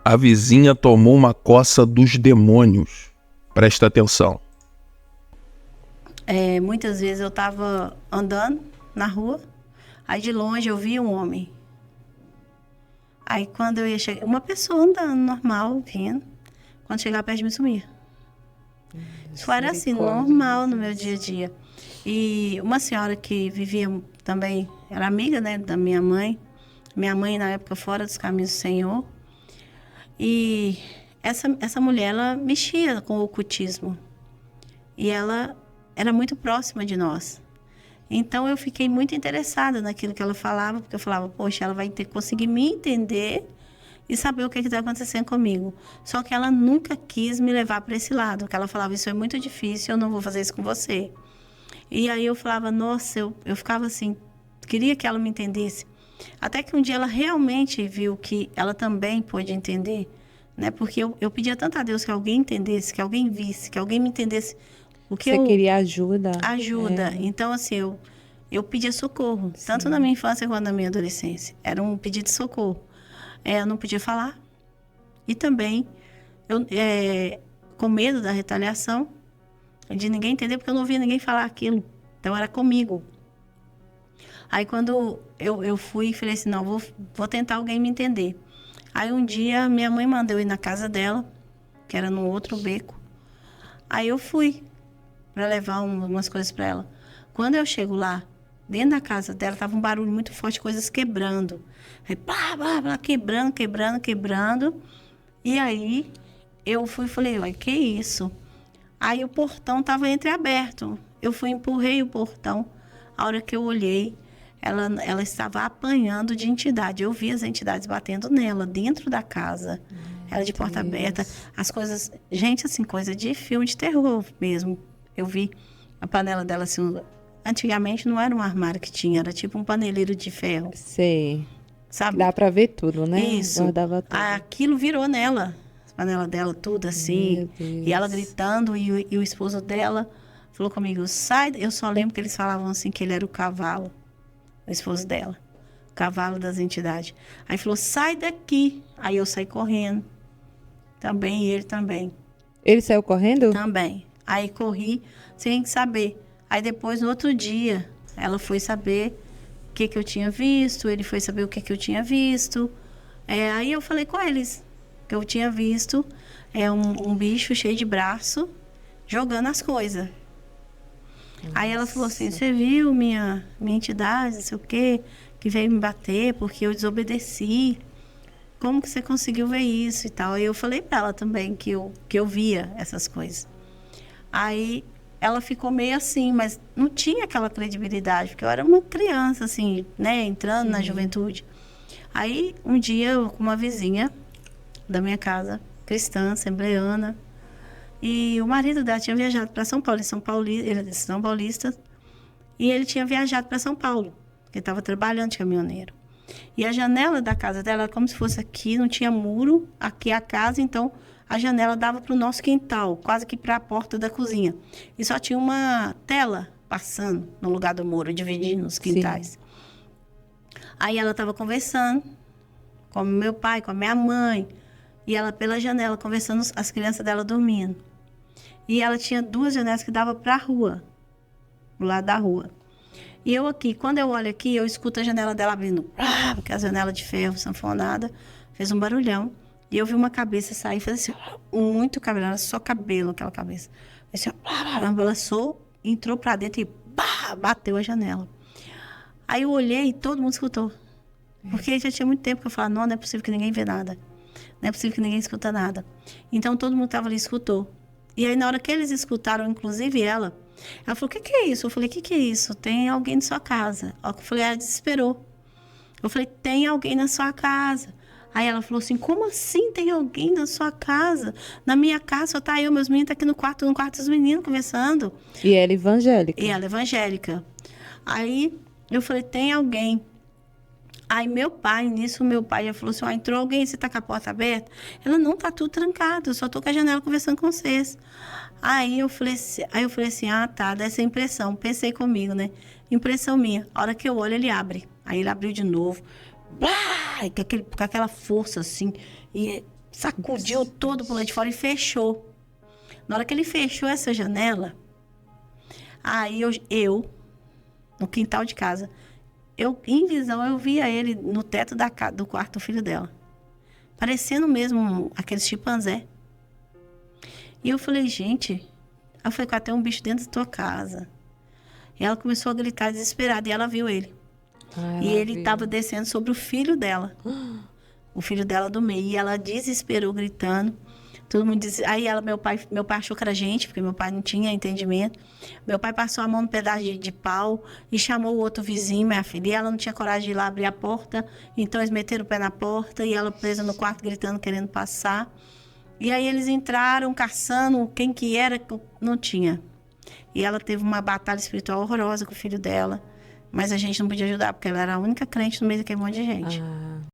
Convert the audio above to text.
A vizinha tomou uma coça dos demônios. Presta atenção. Muitas vezes eu estava andando na rua, aí de longe eu vi um homem. Aí quando eu ia chegar, uma pessoa andando normal, vindo, quando chegava perto de mim, sumia. Isso era assim, normal no meu dia a dia. E uma senhora que vivia também, era amiga, né, da minha mãe na época fora dos caminhos do Senhor, e essa mulher, ela mexia com o ocultismo, e ela era muito próxima de nós. Então eu fiquei muito interessada naquilo que ela falava, porque eu falava, poxa, ela vai ter que conseguir me entender e saber o que está acontecendo comigo. Só que ela nunca quis me levar para esse lado, porque ela falava, isso é muito difícil, eu não vou fazer isso com você. E aí eu falava, nossa, eu ficava assim, queria que ela me entendesse. Até que um dia ela realmente viu que ela também pôde entender, né? Porque eu pedia tanto a Deus que alguém entendesse, que alguém visse, que alguém me entendesse. Você queria ajuda. Ajuda. Então, assim, eu pedia socorro, tanto na minha infância quanto na minha adolescência. Era um pedido de socorro. Eu não podia falar. E também, com medo da retaliação, de ninguém entender, porque eu não ouvia ninguém falar aquilo. Então, era comigo. Aí, quando eu fui, falei assim, não, vou tentar alguém me entender. Aí, um dia, minha mãe mandou eu ir na casa dela, que era num outro beco. Aí, eu fui para levar umas coisas para ela. Quando eu chego lá, dentro da casa dela, tava um barulho muito forte, coisas quebrando. Aí, blá, blá, blá, quebrando. E aí, eu fui e falei, uai, que isso? Aí, o portão tava entreaberto. Eu fui, empurrei o portão. A hora que eu olhei, ela estava apanhando de entidade. Eu vi as entidades batendo nela, dentro da casa. Ela de porta aberta. As coisas... Gente, assim, coisa de filme de terror mesmo. Eu vi a panela dela, assim... Antigamente não era um armário que tinha, era tipo um paneleiro de ferro. Sei. Sabe? Dá pra ver tudo, né? Isso. Guardava tudo. Aquilo virou nela. A panela dela, tudo assim. E ela gritando, e o esposo dela falou comigo, sai... Eu só lembro que eles falavam assim, que ele era o cavalo. O esposo dela. O cavalo das entidades. Aí falou, sai daqui. Aí eu saí correndo. Também, e ele também. Ele saiu correndo? Também. Aí corri, sem saber. Aí depois, no outro dia, ela foi saber o que eu tinha visto, ele foi saber o que eu tinha visto. Aí eu falei com eles que eu tinha visto um bicho cheio de braço, jogando as coisas. Nossa. Aí ela falou assim, você viu minha entidade, não sei o quê, que veio me bater porque eu desobedeci. Como que você conseguiu ver isso e tal? Aí eu falei pra ela também que eu via essas coisas. Aí ela ficou meio assim, mas não tinha aquela credibilidade, porque eu era uma criança, assim, né, entrando na juventude. Aí, um dia, com uma vizinha da minha casa, cristã, assembleana, e o marido dela tinha viajado para São Paulo, ele é São Paulista, e ele tinha viajado para São Paulo, ele estava trabalhando de caminhoneiro. E a janela da casa dela era como se fosse aqui, não tinha muro, aqui a casa, então a janela dava para o nosso quintal, quase que para a porta da cozinha. E só tinha uma tela passando no lugar do muro, dividindo os quintais. Sim. Aí ela estava conversando com o meu pai, com a minha mãe, e ela pela janela conversando, as crianças dela dormindo. E ela tinha 2 janelas que davam para a rua, do lado da rua. E eu aqui, quando eu olho aqui, eu escuto a janela dela abrindo, porque a janela de ferro, sanfonada, fez um barulhão. E eu vi uma cabeça sair, fez assim, muito cabelo, era só cabelo aquela cabeça. Assim, balançou, entrou pra dentro e bateu a janela. Aí eu olhei e todo mundo escutou. Porque já tinha muito tempo que eu falava, não é possível que ninguém vê nada. Não é possível que ninguém escuta nada. Então todo mundo estava ali e escutou. E aí na hora que eles escutaram, inclusive ela falou, o que é isso? Eu falei, o que é isso? Tem alguém na sua casa. Eu falei, ela desesperou. Eu falei, tem alguém na sua casa. Aí ela falou assim, como assim tem alguém na sua casa? Na minha casa só tá eu, meus meninos tá aqui no quarto dos meninos conversando. E ela é evangélica? E ela é evangélica. Aí eu falei, tem alguém. Aí meu pai já falou assim, entrou alguém, você tá com a porta aberta? Ela, não, tá tudo trancado, eu só tô com a janela conversando com vocês. Aí eu falei assim, tá, dessa impressão. Pensei comigo, né? Impressão minha. A hora que eu olho, ele abre. Aí ele abriu de novo. Blá! Com aquela força, assim. E sacudiu todo pro lado de fora e fechou. Na hora que ele fechou essa janela, aí eu no quintal de casa, em visão, eu via ele no teto do quarto do filho dela. Parecendo mesmo aqueles chimpanzé. E eu falei, gente... Aí eu falei, tem um bicho dentro da tua casa. E ela começou a gritar desesperada. E ela viu ele. E ele estava descendo sobre o filho dela. O filho dela do meio. E ela desesperou, gritando. Todo mundo disse... Aí meu pai achou que era gente, porque meu pai não tinha entendimento. Meu pai passou a mão no pedaço de pau e chamou o outro vizinho, minha filha. E ela não tinha coragem de ir lá abrir a porta. Então eles meteram o pé na porta e ela presa no quarto, gritando, querendo passar. E aí eles entraram caçando quem que era, não tinha. E ela teve uma batalha espiritual horrorosa com o filho dela. Mas a gente não podia ajudar, porque ela era a única crente no meio daquele monte de gente.